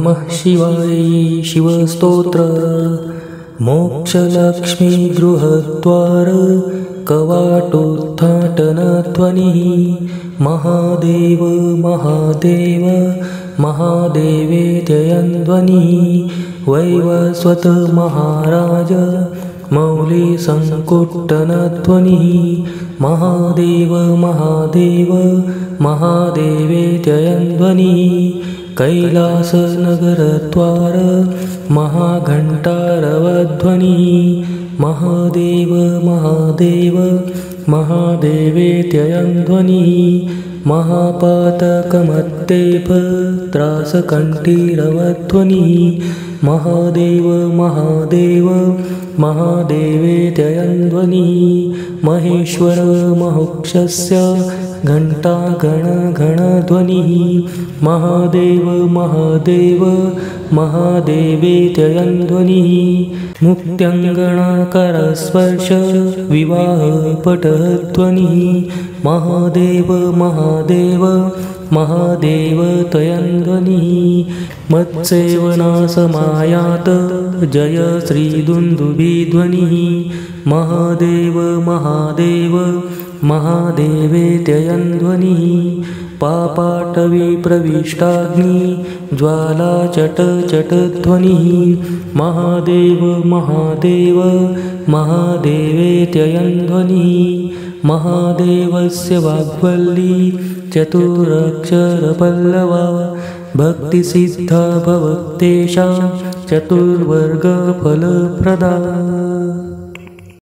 नमः शिवाय शिवस्तोत्र मोक्षलक्ष्मी गृहद्वार कवाटोद्घाटनध्वनिः महादेव महादेव महादेवेत्ययन्ध्वनिः वैवस्वत महाराज मौली संकुट्टनध्वनिः महादेव महादेव महादेवेत्ययन्ध्वनिः कैलासनगरद्वार महाघण्टारवध्वनिः महादेव महादेव महादेवेत्ययन्ध्वनिः महापातकमत्तेप त्रासकण्ठीरवध्वनिः महादेव महादेव महादेवेत्ययन्ध्वनिः महेश्वर महोक्षस्य घण्टागणगणध्वनिः महादेव महादेव महादेवेत्ययन्ध्वनिः मुक्त्यङ्गणाकरस्पर्श विवाहपटध्वनिः महादेव महादेव महादेवत्ययन्ध्वनिः मत्सेवनासमायात जय श्रीदुन्दुभिध्वनिः महादेव महादेव महादेवेत्ययन्ध्वनिः पापाटवीप्रविष्टाग्नि ज्वालाचटचटध्वनिः महादेव महादेव महादेवेत्ययन्ध्वनिः महादेवस्य वाग्वल्ली चतुरक्षरपल्लवा भक्तिसिद्धा भवत्तेषां चतुर्वर्गफलप्रदा।